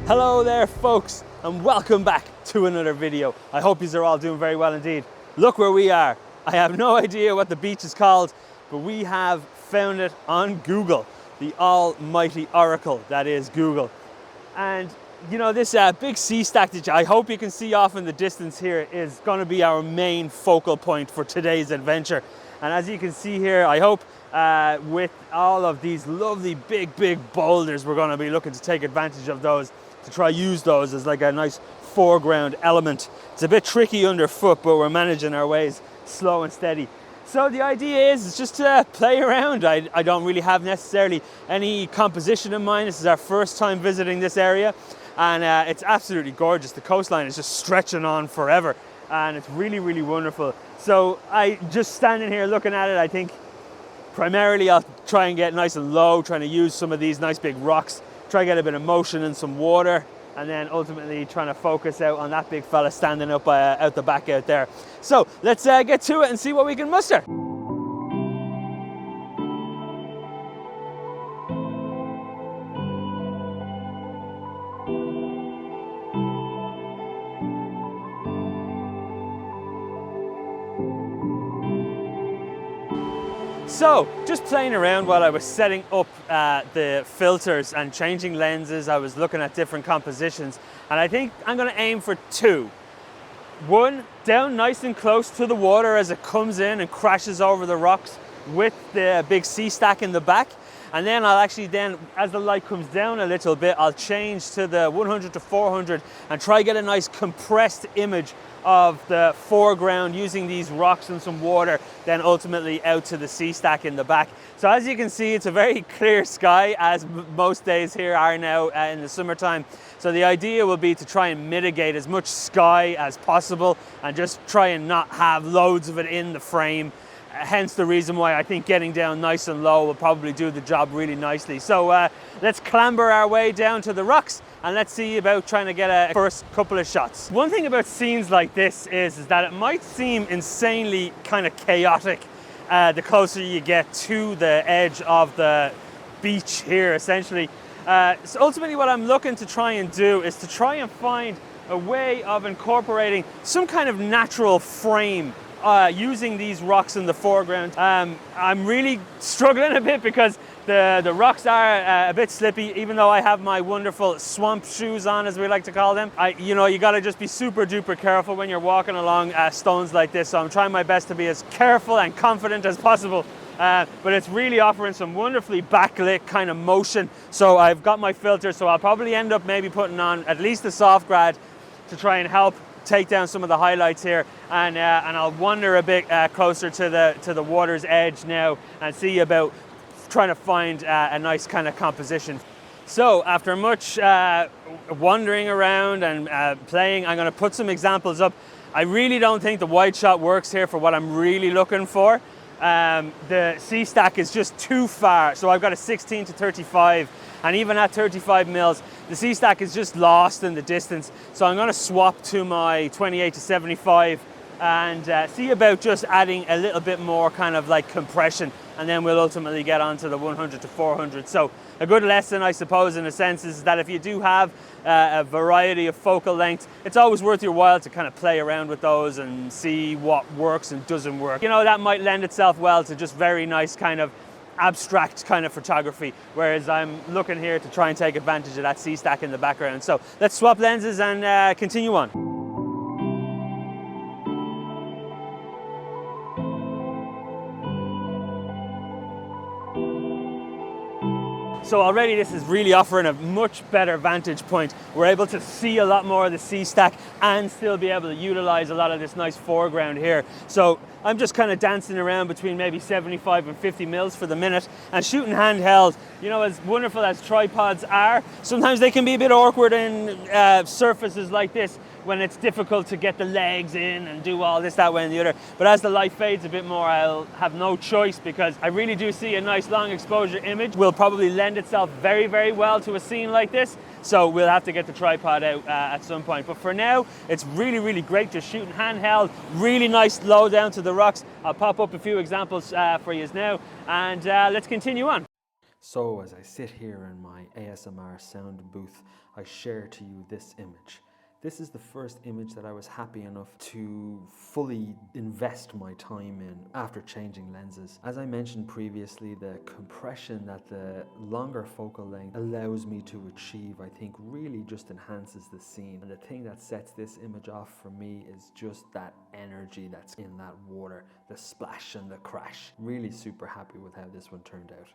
Hello there folks, and welcome back to another video. I hope you are all doing very well indeed. Look where we are. I have no idea what the beach is called, but we have found it on Google, the almighty oracle that is Google. And you know, this big sea stack that I hope you can see off in the distance here is going to be our main focal point for today's adventure. And as you can see here, I hope with all of these lovely big boulders, we're going to be looking to take advantage of those, to try use those as like a nice foreground element. It's a bit tricky underfoot, but we're managing our ways slow and steady. So the idea is just to play around. I don't really have necessarily any composition in mind. This is our first time visiting this area, and it's absolutely gorgeous. The coastline is just stretching on forever, and it's really wonderful. So I just standing here looking at it, I think primarily I'll try and get nice and low, trying to use some of these nice big rocks, try to get a bit of motion and some water, and then ultimately trying to focus out on that big fella standing up out the back out there. So let's get to it and see what we can muster. So, just playing around while I was setting up the filters and changing lenses, I was looking at different compositions, and I think I'm going to aim for two. One, down nice and close to the water as it comes in and crashes over the rocks with the big sea stack in the back. And then I'll actually as the light comes down a little bit, I'll change to the 100 to 400 and try get a nice compressed image of the foreground using these rocks and some water, then ultimately out to the sea stack in the back. So as you can see, it's a very clear sky, as most days here are now in the summertime. So the idea will be to try and mitigate as much sky as possible and just try and not have loads of it in the frame. Hence the reason why I think getting down nice and low will probably do the job really nicely. So let's clamber our way down to the rocks and let's see about trying to get a first couple of shots. One thing about scenes like this is that it might seem insanely kind of chaotic the closer you get to the edge of the beach here, essentially. So ultimately what I'm looking to try and do is to try and find a way of incorporating some kind of natural frame using these rocks in the foreground. I'm really struggling a bit because the rocks are a bit slippy, even though I have my wonderful swamp shoes on, as we like to call them. You gotta just be super duper careful when you're walking along stones like this, so I'm trying my best to be as careful and confident as possible. But it's really offering some wonderfully backlit kind of motion. So I've got my filter, so I'll probably end up maybe putting on at least a soft grad to try and help take down some of the highlights here, and I'll wander a bit closer to the water's edge now and see about trying to find a nice kind of composition. So after much wandering around and playing, I'm going to put some examples up. I really don't think the wide shot works here for what I'm really looking for. The sea stack is just too far, so I've got a 16 to 35, and even at 35 mils, the sea stack is just lost in the distance. So I'm going to swap to my 28 to 75 and see about just adding a little bit more kind of like compression, and then we'll ultimately get onto the 100 to 400. So a good lesson, I suppose, in a sense, is that if you do have a variety of focal lengths, it's always worth your while to kind of play around with those and see what works and doesn't work. You know, that might lend itself well to just very nice kind of abstract kind of photography, whereas I'm looking here to try and take advantage of that sea stack in the background. So let's swap lenses and continue on. So already this is really offering a much better vantage point. We're able to see a lot more of the sea stack and still be able to utilize a lot of this nice foreground here. So I'm just kind of dancing around between maybe 75 and 50 mils for the minute and shooting handheld. You know, as wonderful as tripods are, sometimes they can be a bit awkward in surfaces like this when it's difficult to get the legs in and do all this, that, way and the other. But as the light fades a bit more, I'll have no choice, because I really do see a nice long exposure image will probably lend itself very well to a scene like this. So we'll have to get the tripod out at some point. But for now, it's really great just shooting handheld, really nice low down to the rocks. I'll pop up a few examples for you now, and let's continue on. So as I sit here in my ASMR sound booth, I share to you this image. This is the first image that I was happy enough to fully invest my time in after changing lenses. As I mentioned previously, the compression that the longer focal length allows me to achieve, I think really just enhances the scene. And the thing that sets this image off for me is just that energy that's in that water, the splash and the crash. Really super happy with how this one turned out.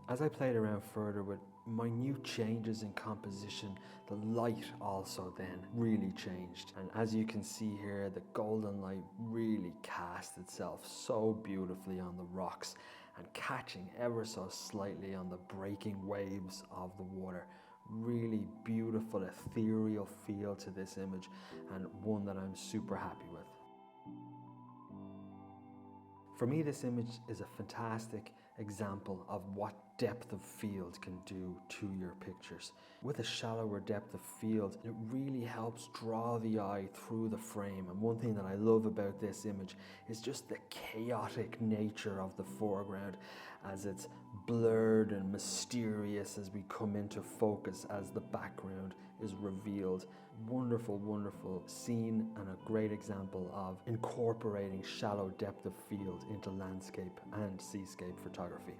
As I played around further with minute changes in composition, the light also then really changed. And as you can see here, the golden light really cast itself so beautifully on the rocks and catching ever so slightly on the breaking waves of the water. Really beautiful, ethereal feel to this image, and one that I'm super happy with. For me, this image is a fantastic example of what depth of field can do to your pictures. With a shallower depth of field, it really helps draw the eye through the frame. And one thing that I love about this image is just the chaotic nature of the foreground, as it's blurred and mysterious as we come into focus as the background is revealed. Wonderful, wonderful scene, and a great example of incorporating shallow depth of field into landscape and seascape photography.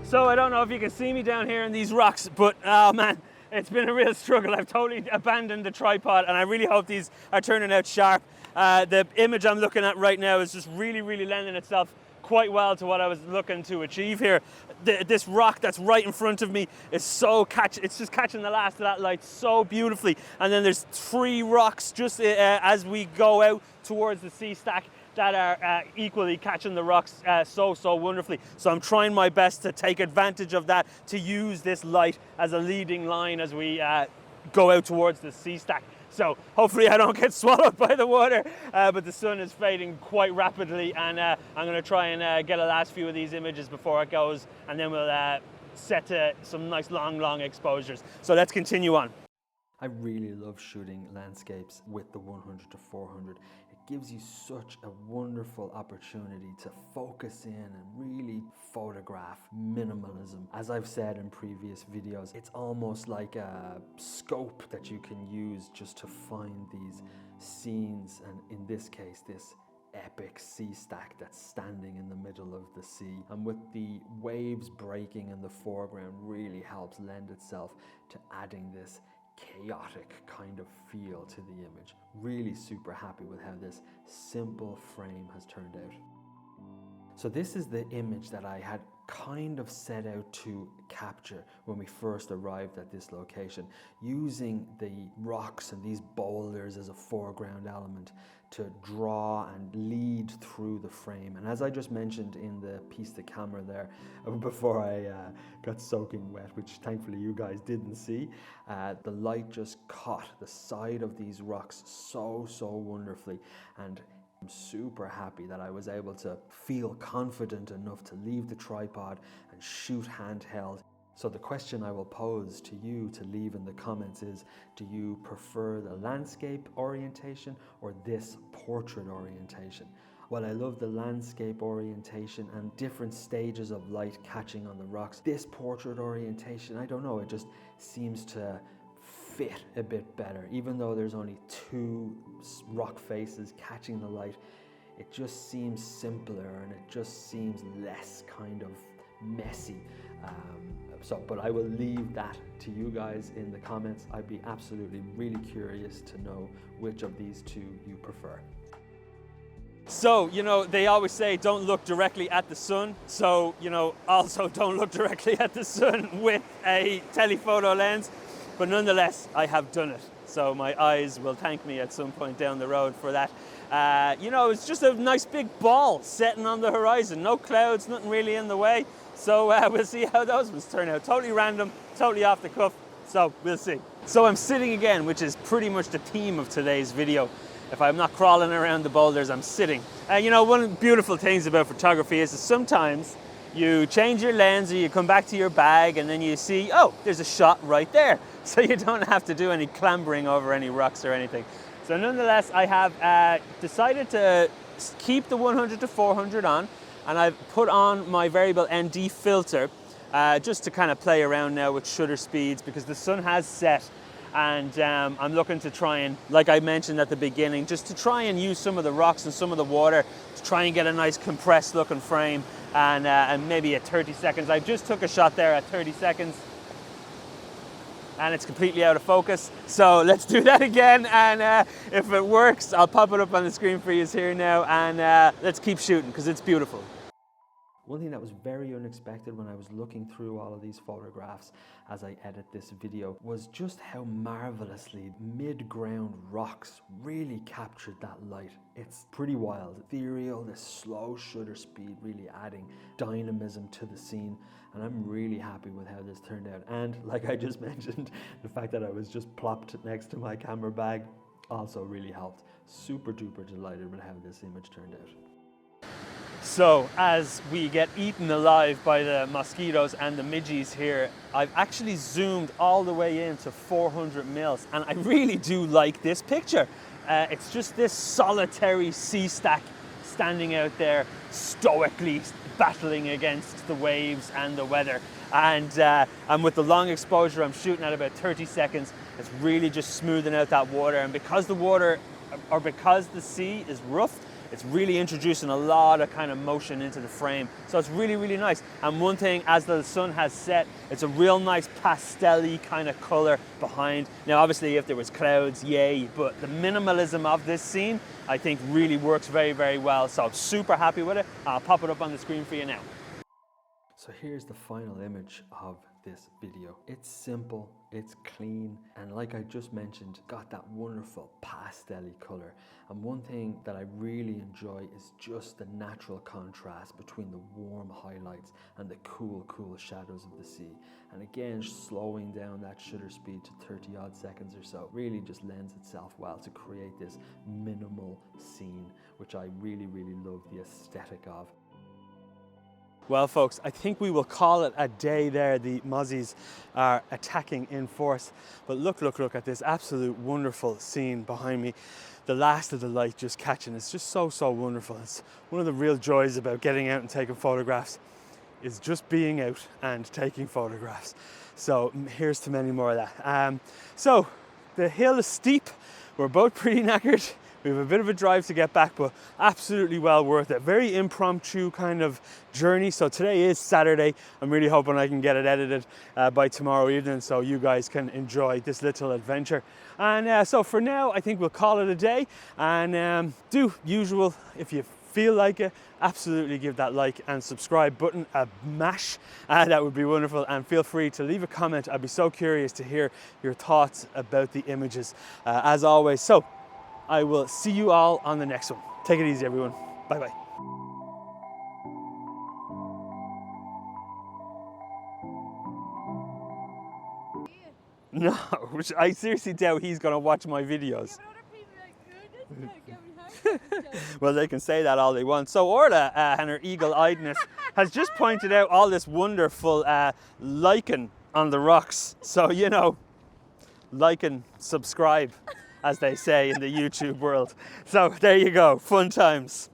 So I don't know if you can see me down here in these rocks, but oh man, it's been a real struggle. I've totally abandoned the tripod, and I really hope these are turning out sharp. The image I'm looking at right now is just really lending itself quite well to what I was looking to achieve here. This rock that's right in front of me is so it's just catching the last of that light so beautifully. And then there's 3 rocks just as we go out towards the sea stack that are equally catching the rocks so wonderfully. So I'm trying my best to take advantage of that, to use this light as a leading line as we go out towards the sea stack. So hopefully I don't get swallowed by the water, but the sun is fading quite rapidly, and I'm going to try and get a last few of these images before it goes, and then we'll set to some nice long exposures. So let's continue on. I really love shooting landscapes with the 100 to 400. It gives you such a wonderful opportunity to focus in and really photograph minimalism. As I've said in previous videos, it's almost like a scope that you can use just to find these scenes, and in this case, this epic sea stack that's standing in the middle of the sea, and with the waves breaking in the foreground really helps lend itself to adding this chaotic kind of feel to the image. Really super happy with how this simple frame has turned out. So this is the image that I had kind of set out to capture when we first arrived at this location, using the rocks and these boulders as a foreground element to draw and lead through the frame. And as I just mentioned in the piece to camera there, before I got soaking wet, which thankfully you guys didn't see, the light just caught the side of these rocks so wonderfully, and I'm super happy that I was able to feel confident enough to leave the tripod and shoot handheld. So the question I will pose to you to leave in the comments is, do you prefer the landscape orientation or this portrait orientation? While I love the landscape orientation and different stages of light catching on the rocks, this portrait orientation, I don't know, it just seems to fit a bit better. Even though there's only 2 rock faces catching the light, it just seems simpler and it just seems less kind of messy. But I will leave that to you guys in the comments. I'd be absolutely really curious to know which of these 2 you prefer. So, you know, they always say don't look directly at the sun. So, you know, also don't look directly at the sun with a telephoto lens. But nonetheless, I have done it. So my eyes will thank me at some point down the road for that. You know, it's just a nice big ball setting on the horizon. No clouds, nothing really in the way. So we'll see how those ones turn out. Totally random, totally off the cuff. So we'll see. So I'm sitting again, which is pretty much the theme of today's video. If I'm not crawling around the boulders, I'm sitting. You know, one of the beautiful things about photography is that sometimes you change your lens or you come back to your bag and then you see, oh, there's a shot right there. So you don't have to do any clambering over any rocks or anything. So nonetheless, I have decided to keep the 100 to 400 on, and I've put on my variable ND filter just to kind of play around now with shutter speeds because the sun has set. And I'm looking to try and, like I mentioned at the beginning, just to try and use some of the rocks and some of the water to try and get a nice compressed looking frame and maybe at 30 seconds. I just took a shot there at 30 seconds and it's completely out of focus. So let's do that again, and if it works, I'll pop it up on the screen for you here now, and let's keep shooting because it's beautiful. One thing that was very unexpected when I was looking through all of these photographs as I edit this video was just how marvelously mid-ground rocks really captured that light. It's pretty wild, ethereal, this slow shutter speed really adding dynamism to the scene, and I'm really happy with how this turned out. And like I just mentioned, the fact that I was just plopped next to my camera bag also really helped. Super duper delighted with how this image turned out. So as we get eaten alive by the mosquitoes and the midges here, I've actually zoomed all the way in to 400 mils, and I really do like this picture. It's just this solitary sea stack standing out there stoically battling against the waves and the weather. And with the long exposure, I'm shooting at about 30 seconds. It's really just smoothing out that water, and because the sea is rough, it's really introducing a lot of kind of motion into the frame. So it's really, really nice. And one thing, as the sun has set, it's a real nice pastel-y kind of color behind. Now, obviously, if there was clouds, yay, but the minimalism of this scene, I think really works very, very well. So I'm super happy with it. I'll pop it up on the screen for you now. So here's the final image of this video. It's simple, it's clean, and like I just mentioned, got that wonderful pastel-y color. And one thing that I really enjoy is just the natural contrast between the warm highlights and the cool shadows of the sea. And again, slowing down that shutter speed to 30 odd seconds or so really just lends itself well to create this minimal scene, which I really, really love the aesthetic of. Well, folks, I think we will call it a day there. The mozzies are attacking in force. But look at this absolute wonderful scene behind me. The last of the light just catching. It's just so wonderful. It's one of the real joys about getting out and taking photographs is just being out and taking photographs. So here's to many more of that. So the hill is steep. We're both pretty knackered. We have a bit of a drive to get back, but absolutely well worth it. Very impromptu kind of journey. So today is Saturday. I'm really hoping I can get it edited by tomorrow evening so you guys can enjoy this little adventure. And so for now, I think we'll call it a day. And do usual, if you feel like it, absolutely give that like and subscribe button a mash. That would be wonderful. And feel free to leave a comment. I'd be so curious to hear your thoughts about the images as always. So I will see you all on the next one. Take it easy, everyone. Bye-bye. No, I seriously doubt he's going to watch my videos. Well, they can say that all they want. So Orla and her eagle-eyedness has just pointed out all this wonderful lichen on the rocks. So, you know, like and subscribe, as they say in the YouTube world. So there you go, fun times.